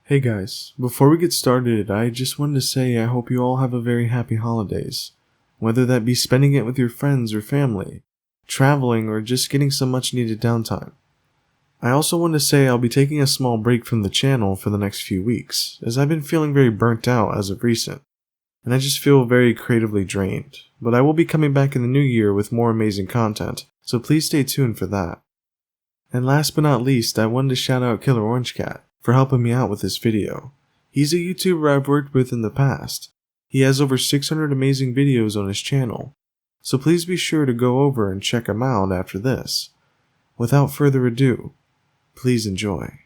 Hey guys, before we get started, I just wanted to say I hope you all have a very happy holidays. Whether that be spending it with your friends or family, traveling, or just getting some much needed downtime. I also want to say I'll be taking a small break from the channel for the next few weeks, as I've been feeling very burnt out as of recent, and I just feel very creatively drained. But I will be coming back in the new year with more amazing content, so please stay tuned for that. And last but not least, I wanted to shout out Killer Orange Cat for helping me out with this video. He's a YouTuber I've worked with in the past. He has over 600 amazing videos on his channel, so please be sure to go over and check him out after this. Without further ado, please enjoy.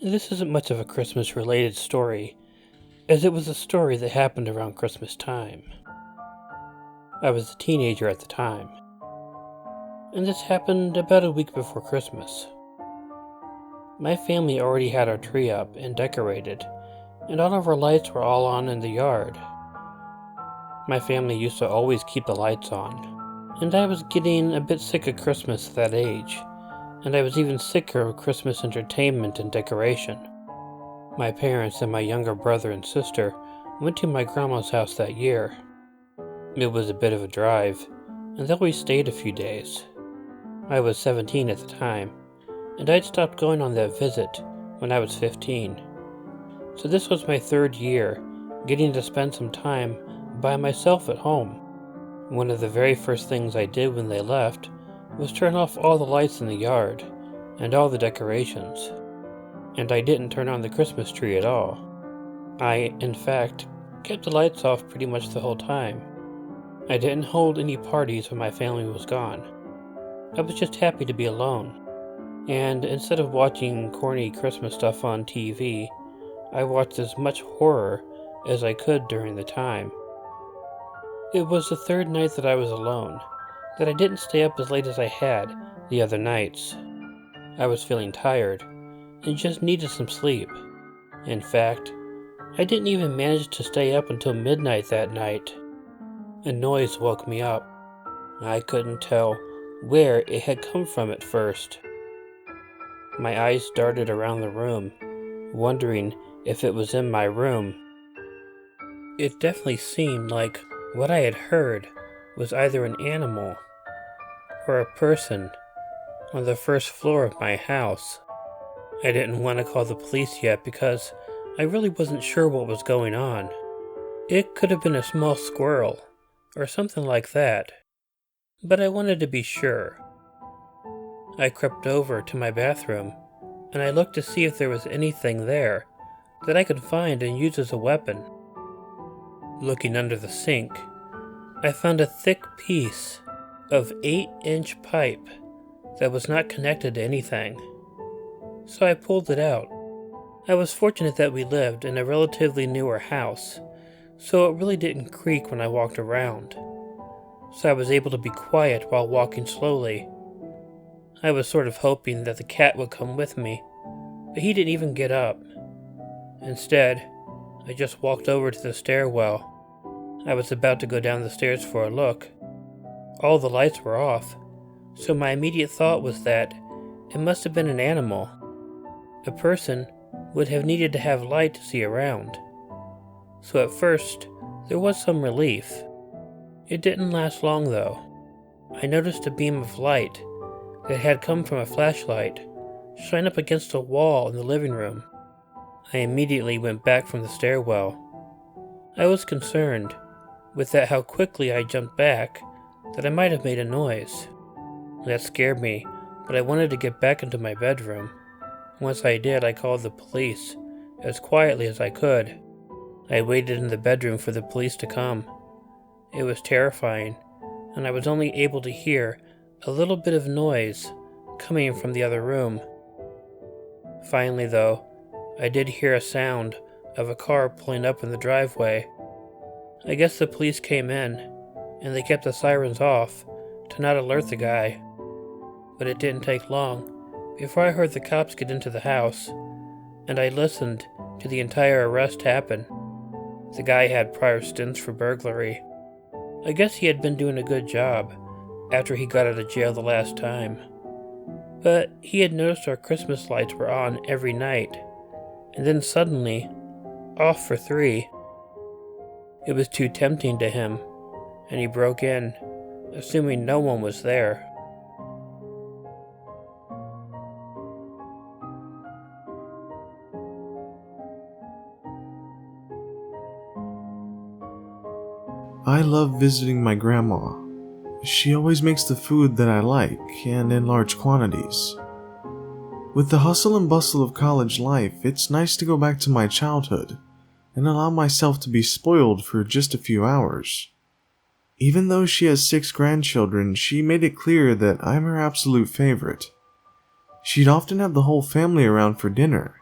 This isn't much of a Christmas-related story, as it was a story that happened around Christmas time. I was a teenager at the time, and this happened about a week before Christmas. My family already had our tree up and decorated, and all of our lights were all on in the yard. My family used to always keep the lights on, and I was getting a bit sick of Christmas at that age, and I was even sicker of Christmas entertainment and decoration. My parents and my younger brother and sister went to my grandma's house that year. It was a bit of a drive, and then we stayed a few days. I was 17 at the time, and I'd stopped going on that visit when I was 15. So this was my third year, getting to spend some time by myself at home. One of the very first things I did when they left was turn off all the lights in the yard and all the decorations. And I didn't turn on the Christmas tree at all. I, in fact, kept the lights off pretty much the whole time. I didn't hold any parties when my family was gone. I was just happy to be alone. And instead of watching corny Christmas stuff on TV, I watched as much horror as I could during the time. It was the third night that I was alone, that I didn't stay up as late as I had the other nights. I was feeling tired and just needed some sleep. In fact, I didn't even manage to stay up until midnight that night. A noise woke me up. I couldn't tell where it had come from at first. My eyes darted around the room, wondering if it was in my room. It definitely seemed like what I had heard was either an animal or a person on the first floor of my house. I didn't want to call the police yet because I really wasn't sure what was going on. It could have been a small squirrel or something like that, but I wanted to be sure. I crept over to my bathroom and I looked to see if there was anything there that I could find and use as a weapon. Looking under the sink, I found a thick piece of 8-inch pipe that was not connected to anything. So I pulled it out. I was fortunate that we lived in a relatively newer house, so it really didn't creak when I walked around. So I was able to be quiet while walking slowly. I was sort of hoping that the cat would come with me, but he didn't even get up. Instead, I just walked over to the stairwell. I was about to go down the stairs for a look. All the lights were off, so my immediate thought was that it must have been an animal. A person would have needed to have light to see around. So at first, there was some relief. It didn't last long though. I noticed a beam of light that had come from a flashlight shine up against a wall in the living room. I immediately went back from the stairwell. I was concerned with that how quickly I jumped back that I might have made a noise. That scared me, but I wanted to get back into my bedroom. Once I did, I called the police as quietly as I could. I waited in the bedroom for the police to come. It was terrifying, and I was only able to hear a little bit of noise coming from the other room. Finally, though, I did hear a sound of a car pulling up in the driveway. I guess the police came in, and they kept the sirens off to not alert the guy. But it didn't take long before I heard the cops get into the house, and I listened to the entire arrest happen. The guy had prior stints for burglary. I guess he had been doing a good job, after he got out of jail the last time. But he had noticed our Christmas lights were on every night, and then suddenly, off for 3. It was too tempting to him, and he broke in, assuming no one was there. I love visiting my grandma. She always makes the food that I like, and in large quantities. With the hustle and bustle of college life, it's nice to go back to my childhood and allow myself to be spoiled for just a few hours. Even though she has 6 grandchildren, she made it clear that I'm her absolute favorite. She'd often have the whole family around for dinner,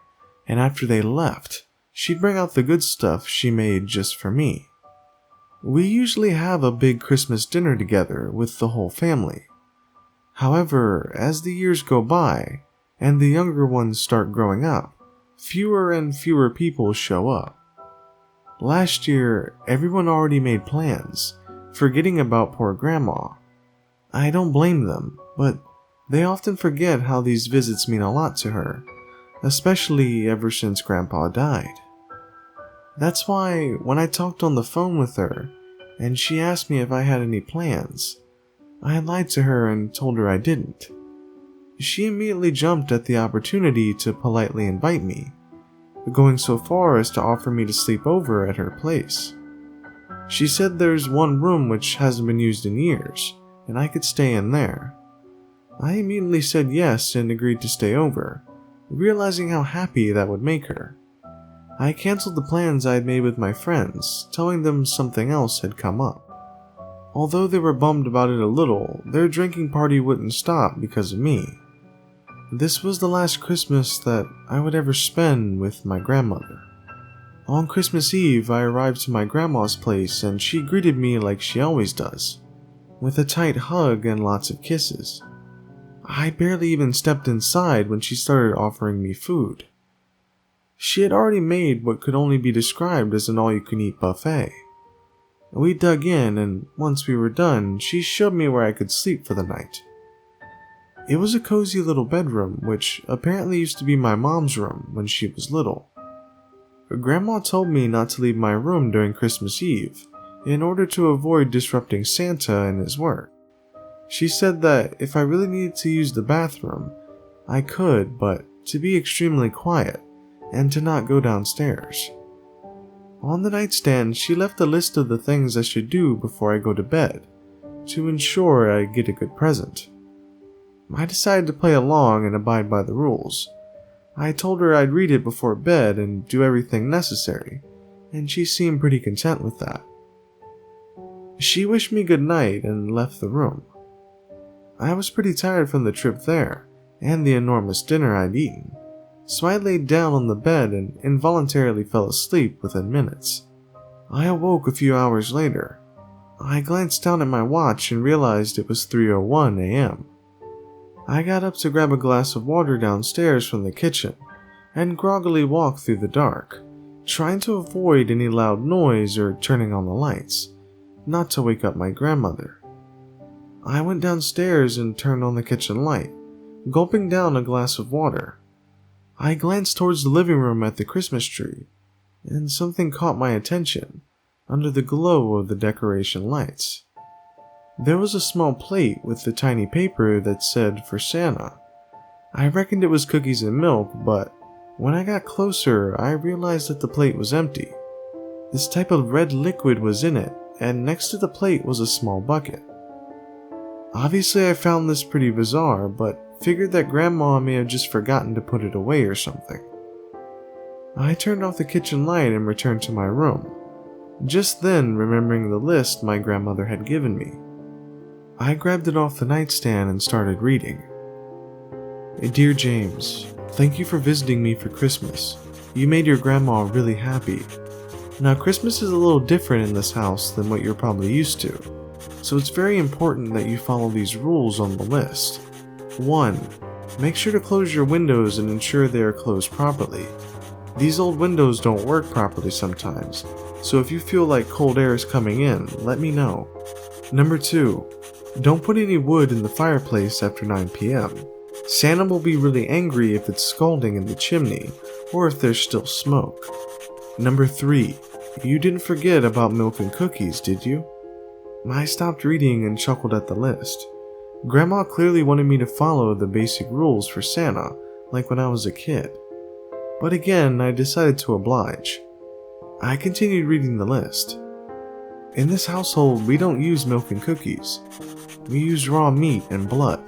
and after they left, she'd bring out the good stuff she made just for me. We usually have a big Christmas dinner together with the whole family. However, as the years go by, and the younger ones start growing up, fewer and fewer people show up. Last year, everyone already made plans, forgetting about poor Grandma. I don't blame them, but they often forget how these visits mean a lot to her, especially ever since Grandpa died. That's why, when I talked on the phone with her, and she asked me if I had any plans, I lied to her and told her I didn't. She immediately jumped at the opportunity to politely invite me, going so far as to offer me to sleep over at her place. She said there's one room which hasn't been used in years, and I could stay in there. I immediately said yes and agreed to stay over, realizing how happy that would make her. I canceled the plans I had made with my friends, telling them something else had come up. Although they were bummed about it a little, their drinking party wouldn't stop because of me. This was the last Christmas that I would ever spend with my grandmother. On Christmas Eve, I arrived to my grandma's place and she greeted me like she always does, with a tight hug and lots of kisses. I barely even stepped inside when she started offering me food. She had already made what could only be described as an all-you-can-eat buffet. We dug in, and once we were done, she showed me where I could sleep for the night. It was a cozy little bedroom, which apparently used to be my mom's room when she was little. Grandma told me not to leave my room during Christmas Eve, in order to avoid disrupting Santa and his work. She said that if I really needed to use the bathroom, I could, but to be extremely quiet, and to not go downstairs. On the nightstand, she left a list of the things I should do before I go to bed, to ensure I get a good present. I decided to play along and abide by the rules. I told her I'd read it before bed and do everything necessary, and she seemed pretty content with that. She wished me good night and left the room. I was pretty tired from the trip there, and the enormous dinner I'd eaten, so I laid down on the bed and involuntarily fell asleep within minutes. I awoke a few hours later. I glanced down at my watch and realized it was 3:01 a.m. I got up to grab a glass of water downstairs from the kitchen and groggily walked through the dark, trying to avoid any loud noise or turning on the lights, not to wake up my grandmother. I went downstairs and turned on the kitchen light, gulping down a glass of water. I glanced towards the living room at the Christmas tree, and something caught my attention under the glow of the decoration lights. There was a small plate with the tiny paper that said "For Santa." I reckoned it was cookies and milk, but when I got closer, I realized that the plate was empty. This type of red liquid was in it, and next to the plate was a small bucket. Obviously, I found this pretty bizarre, but figured that Grandma may have just forgotten to put it away or something. I turned off the kitchen light and returned to my room, just then remembering the list my grandmother had given me. I grabbed it off the nightstand and started reading. "Dear James, thank you for visiting me for Christmas. You made your grandma really happy. Now, Christmas is a little different in this house than what you're probably used to, so it's very important that you follow these rules on the list. 1. Make sure to close your windows and ensure they are closed properly. These old windows don't work properly sometimes, so if you feel like cold air is coming in, let me know. Number 2. Don't put any wood in the fireplace after 9 p.m. Santa will be really angry if it's scalding in the chimney or if there's still smoke. Number 3. You didn't forget about milk and cookies, did you? I stopped reading and chuckled at the list. Grandma clearly wanted me to follow the basic rules for Santa, like when I was a kid. But again, I decided to oblige. I continued reading the list. In this household, we don't use milk and cookies. We use raw meat and blood.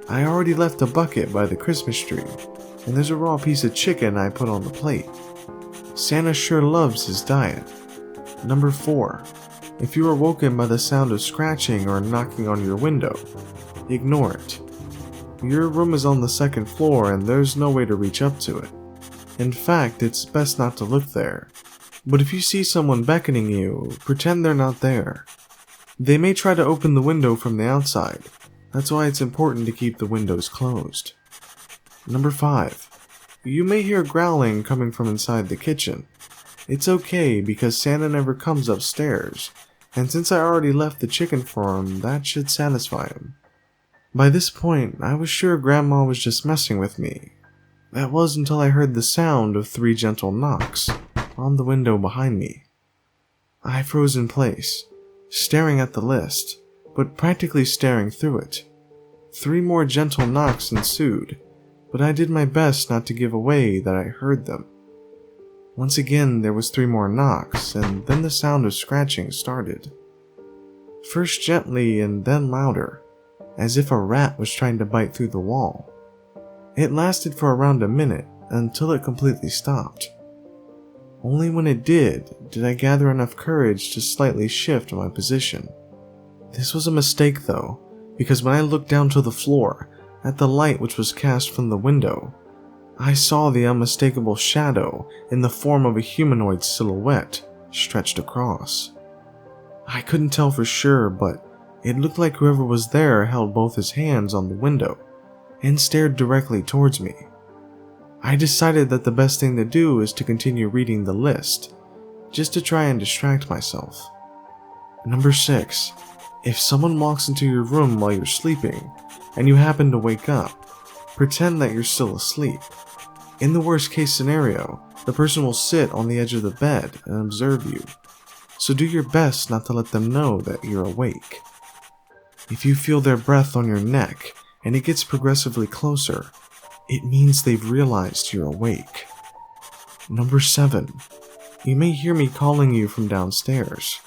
I already left a bucket by the Christmas tree, and there's a raw piece of chicken I put on the plate. Santa sure loves his diet. Number 4. If you are woken by the sound of scratching or knocking on your window, ignore it. Your room is on the 2nd floor and there's no way to reach up to it. In fact, it's best not to look there. But if you see someone beckoning you, pretend they're not there. They may try to open the window from the outside. That's why it's important to keep the windows closed. Number 5. You may hear growling coming from inside the kitchen. It's okay because Santa never comes upstairs, and since I already left the chicken for him, that should satisfy him. By this point, I was sure Grandma was just messing with me. That was until I heard the sound of 3 gentle knocks on the window behind me. I froze in place, staring at the list, but practically staring through it. 3 more gentle knocks ensued, but I did my best not to give away that I heard them. Once again, there was 3 more knocks, and then the sound of scratching started. First gently and then louder, as if a rat was trying to bite through the wall. It lasted for around a minute until it completely stopped. Only when it did I gather enough courage to slightly shift my position. This was a mistake though, because when I looked down to the floor, at the light which was cast from the window, I saw the unmistakable shadow in the form of a humanoid silhouette stretched across. I couldn't tell for sure, but it looked like whoever was there held both his hands on the window and stared directly towards me. I decided that the best thing to do is to continue reading the list, just to try and distract myself. Number 6. If someone walks into your room while you're sleeping, and you happen to wake up, pretend that you're still asleep. In the worst case scenario, the person will sit on the edge of the bed and observe you, so do your best not to let them know that you're awake. If you feel their breath on your neck and it gets progressively closer, it means they've realized you're awake. Number 7. You may hear me calling you from downstairs.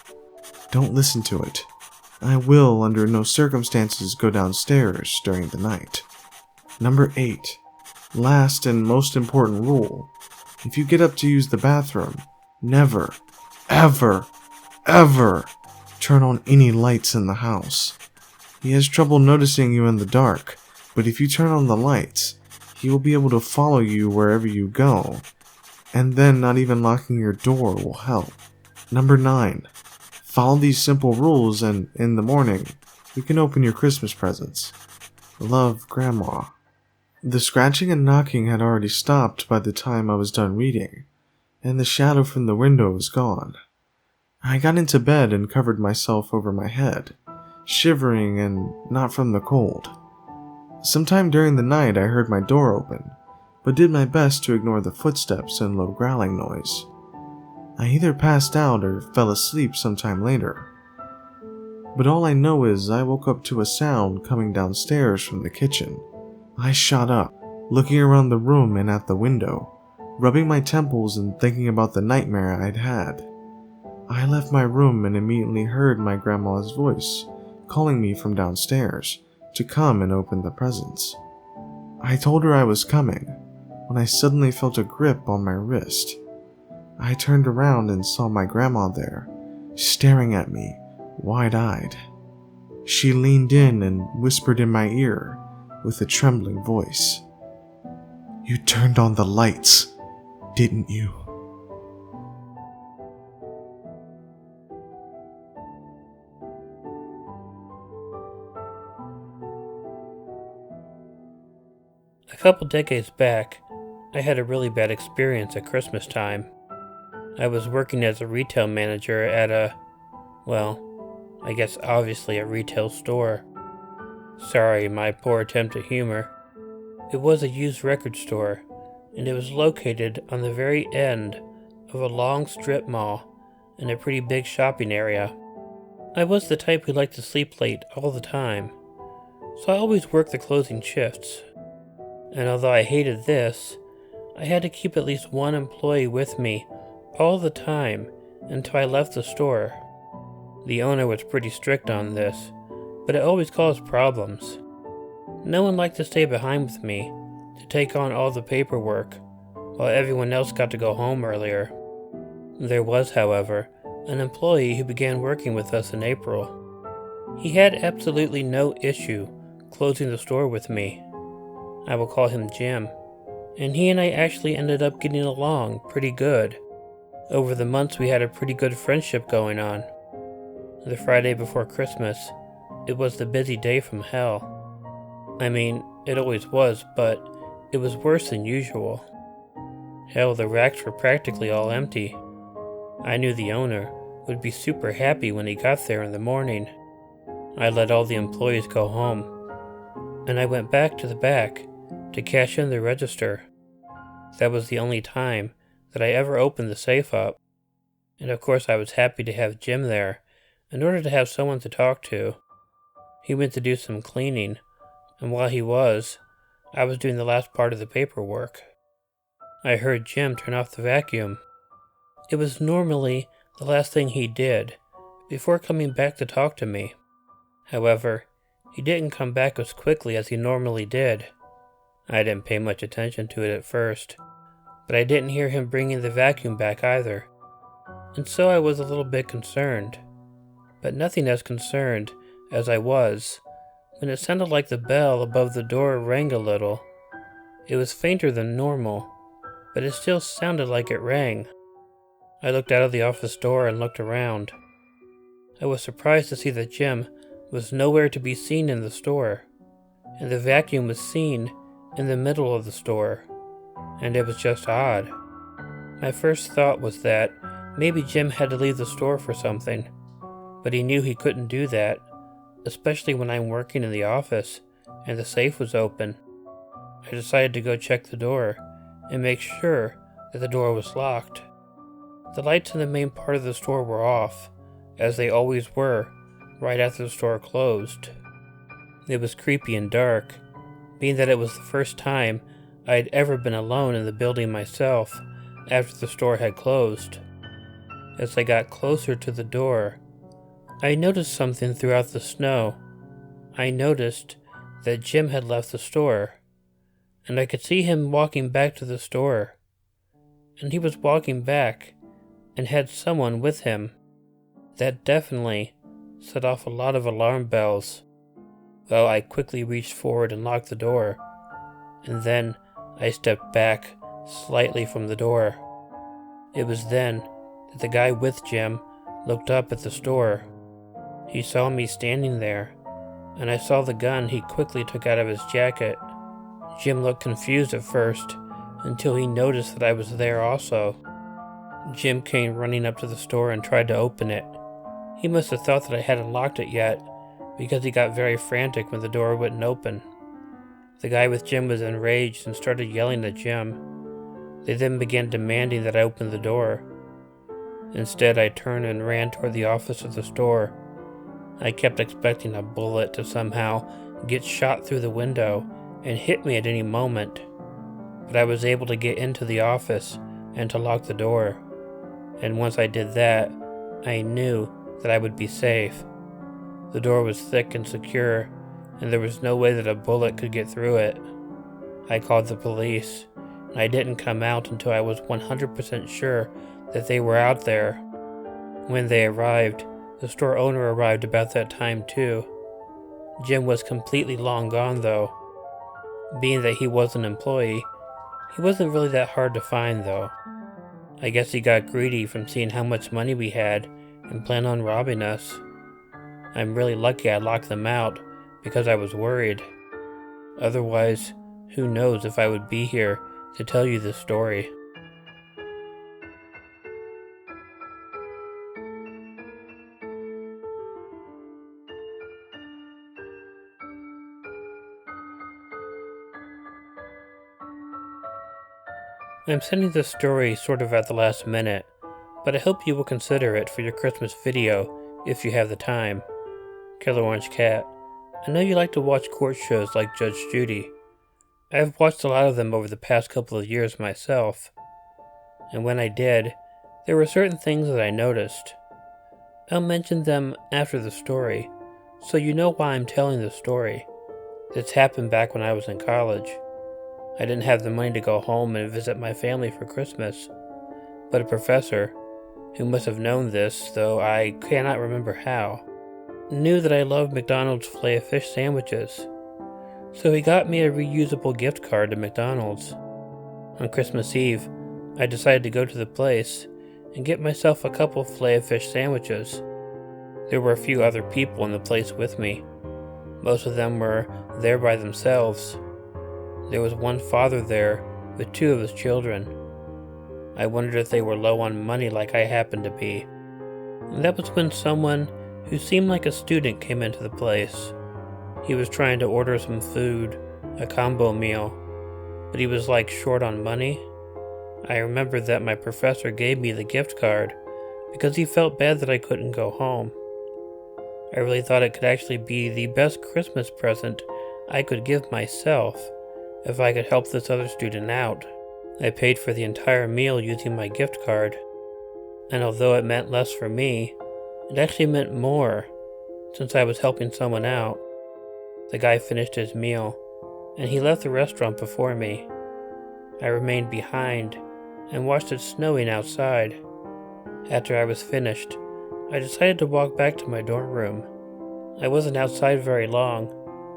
Don't listen to it. I will, under no circumstances, go downstairs during the night. Number 8. Last and most important rule. If you get up to use the bathroom, never, ever, ever turn on any lights in the house. He has trouble noticing you in the dark, but if you turn on the lights, he will be able to follow you wherever you go, and then not even locking your door will help. Number 9. Follow these simple rules and, in the morning, you can open your Christmas presents. Love, Grandma. The scratching and knocking had already stopped by the time I was done reading, and the shadow from the window was gone. I got into bed and covered myself over my head, shivering and not from the cold. Sometime during the night I heard my door open, but did my best to ignore the footsteps and low growling noise. I either passed out or fell asleep sometime later. But all I know is I woke up to a sound coming downstairs from the kitchen. I shot up, looking around the room and at the window, rubbing my temples and thinking about the nightmare I'd had. I left my room and immediately heard my grandma's voice calling me from downstairs to come and open the presents. I told her I was coming when I suddenly felt a grip on my wrist. I turned around and saw my grandma there, staring at me, wide-eyed. She leaned in and whispered in my ear with a trembling voice, "You turned on the lights, didn't you?" A couple decades back, I had a really bad experience at Christmas time. I was working as a retail manager at I guess obviously a retail store. Sorry, my poor attempt at humor. It was a used record store, and it was located on the very end of a long strip mall in a pretty big shopping area. I was the type who liked to sleep late all the time, so I always worked the closing shifts. And although I hated this, I had to keep at least one employee with me all the time until I left the store. The owner was pretty strict on this, but it always caused problems. No one liked to stay behind with me to take on all the paperwork, while everyone else got to go home earlier. There was, however, an employee who began working with us in April. He had absolutely no issue closing the store with me. I will call him Jim, and he and I actually ended up getting along pretty good. Over the months we had a pretty good friendship going on. The Friday before Christmas, it was the busy day from hell. I mean, it always was, but it was worse than usual. Hell, the racks were practically all empty. I knew the owner would be super happy when he got there in the morning. I let all the employees go home, and I went back to the back to cash in the register. That was the only time that I ever opened the safe up, and of course I was happy to have Jim there in order to have someone to talk to. He went to do some cleaning, and while he was, I was doing the last part of the paperwork. I heard Jim turn off the vacuum. It was normally the last thing he did before coming back to talk to me. However, he didn't come back as quickly as he normally did. I didn't pay much attention to it at first, but I didn't hear him bringing the vacuum back either, and so I was a little bit concerned, but nothing as concerned as I was when it sounded like the bell above the door rang a little. It was fainter than normal, but it still sounded like it rang. I looked out of the office door and looked around. I was surprised to see that Jim was nowhere to be seen in the store, and the vacuum was seen in the middle of the store, and it was just odd. My first thought was that maybe Jim had to leave the store for something, but he knew he couldn't do that, especially when I'm working in the office and the safe was open. I decided to go check the door and make sure that the door was locked. The lights in the main part of the store were off, as they always were, right after the store closed. It was creepy and dark, being that it was the first time I had ever been alone in the building myself after the store had closed. As I got closer to the door, I noticed something throughout the snow. I noticed that Jim had left the store, and I could see him walking back to the store. And he was walking back and had someone with him. That definitely set off a lot of alarm bells. Well, I quickly reached forward and locked the door, and then I stepped back slightly from the door. It was then that the guy with Jim looked up at the store. He saw me standing there, and I saw the gun he quickly took out of his jacket. Jim looked confused at first, until he noticed that I was there also. Jim came running up to the store and tried to open it. He must have thought that I hadn't locked it yet, because he got very frantic when the door wouldn't open. The guy with Jim was enraged and started yelling at Jim. They then began demanding that I open the door. Instead, I turned and ran toward the office of the store. I kept expecting a bullet to somehow get shot through the window and hit me at any moment, but I was able to get into the office and to lock the door. And once I did that, I knew that I would be safe. The door was thick and secure, and there was no way that a bullet could get through it. I called the police, and I didn't come out until I was 100% sure that they were out there. When they arrived, the store owner arrived about that time too. Jim was completely long gone though. Being that he was an employee, he wasn't really that hard to find though. I guess he got greedy from seeing how much money we had and planned on robbing us. I'm really lucky I locked them out because I was worried. Otherwise, who knows if I would be here to tell you this story. I'm sending this story sort of at the last minute, but I hope you will consider it for your Christmas video if you have the time. Killer Orange Cat. I know you like to watch court shows like Judge Judy. I've watched a lot of them over the past couple of years myself, and when I did, there were certain things that I noticed. I'll mention them after the story, so you know why I'm telling the story. This happened back when I was in college. I didn't have the money to go home and visit my family for Christmas, but a professor, who must have known this, though I cannot remember how, knew that I loved McDonald's Filet-O-Fish sandwiches, so he got me a reusable gift card to McDonald's. On Christmas Eve, I decided to go to the place and get myself a couple Filet-O-Fish sandwiches. There were a few other people in the place with me. Most of them were there by themselves. There was one father there with two of his children. I wondered if they were low on money like I happened to be. And that was when someone who seemed like a student came into the place. He was trying to order some food, a combo meal, but he was like short on money. I remembered that my professor gave me the gift card because he felt bad that I couldn't go home. I really thought it could actually be the best Christmas present I could give myself if I could help this other student out. I paid for the entire meal using my gift card, and although it meant less for me, it actually meant more since I was helping someone out. The guy finished his meal, and he left the restaurant before me. I remained behind and watched it snowing outside. After I was finished, I decided to walk back to my dorm room. I wasn't outside very long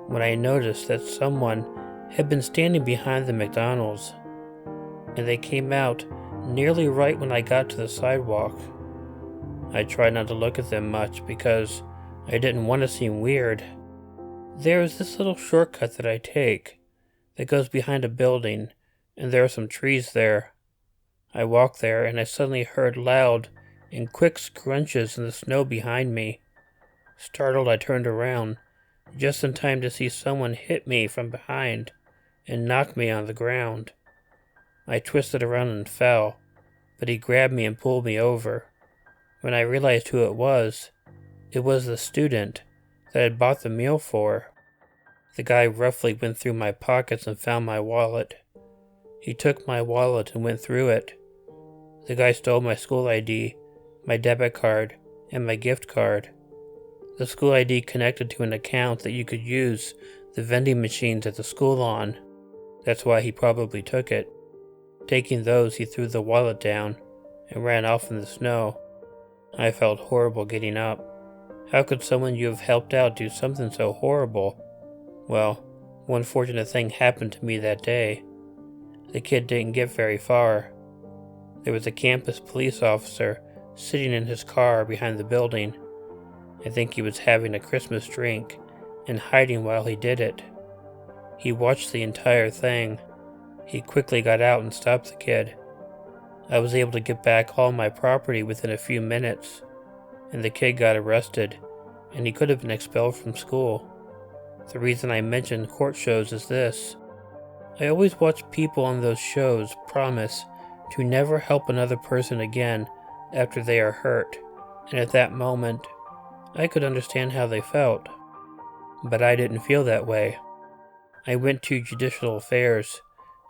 when I noticed that someone had been standing behind the McDonald's, and they came out nearly right when I got to the sidewalk. I tried not to look at them much because I didn't want to seem weird. There is this little shortcut that I take that goes behind a building, and there are some trees there. I walked there and I suddenly heard loud and quick scrunches in the snow behind me. Startled, I turned around, just in time to see someone hit me from behind and knock me on the ground. I twisted around and fell, but he grabbed me and pulled me over. When I realized who it was the student that I had bought the meal for. The guy roughly went through my pockets and found my wallet. He took my wallet and went through it. The guy stole my school ID, my debit card, and my gift card. The school ID connected to an account that you could use the vending machines at the school on. That's why he probably took it. Taking those, he threw the wallet down and ran off in the snow. I felt horrible getting up. How could someone you have helped out do something so horrible? Well, one fortunate thing happened to me that day. The kid didn't get very far. There was a campus police officer sitting in his car behind the building. I think he was having a Christmas drink and hiding while he did it. He watched the entire thing. He quickly got out and stopped the kid. I was able to get back all my property within a few minutes, and the kid got arrested, and he could have been expelled from school. The reason I mentioned court shows is this. I always watch people on those shows promise to never help another person again after they are hurt, and at that moment, I could understand how they felt. But I didn't feel that way. I went to judicial affairs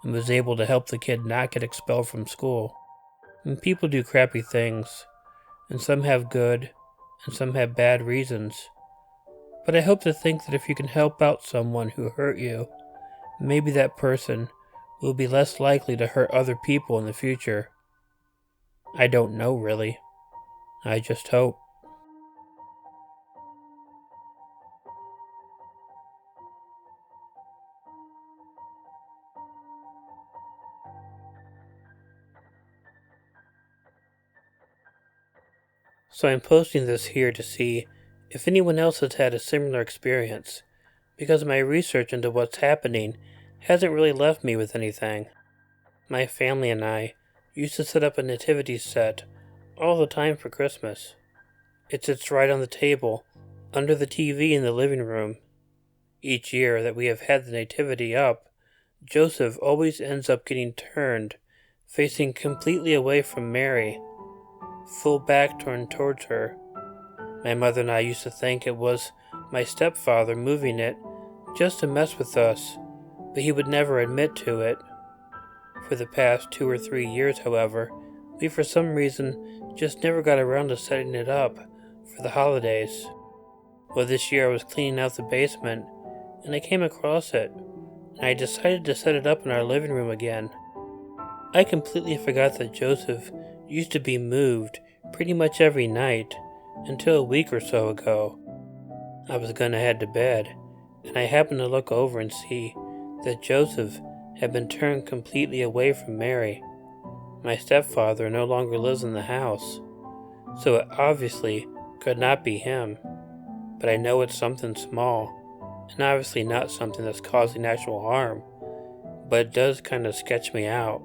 and was able to help the kid not get expelled from school. And people do crappy things, and some have good, and some have bad reasons. But I hope to think that if you can help out someone who hurt you, maybe that person will be less likely to hurt other people in the future. I don't know, really. I just hope. So I'm posting this here to see if anyone else has had a similar experience, because my research into what's happening hasn't really left me with anything. My family and I used to set up a nativity set all the time for Christmas. It sits right on the table, under the TV in the living room. Each year that we have had the nativity up, Joseph always ends up getting turned facing completely away from Mary, full back turned towards her. My mother and I used to think it was my stepfather moving it just to mess with us, but he would never admit to it. For the past 2 or 3 years, however, we for some reason just never got around to setting it up for the holidays. Well, this year I was cleaning out the basement, and I came across it, and I decided to set it up in our living room again. I completely forgot that Joseph used to be moved pretty much every night until a week or so ago. I was gonna head to bed, and I happened to look over and see that Joseph had been turned completely away from Mary. My stepfather no longer lives in the house, so it obviously could not be him. But I know it's something small, and obviously not something that's causing actual harm, but it does kind of sketch me out.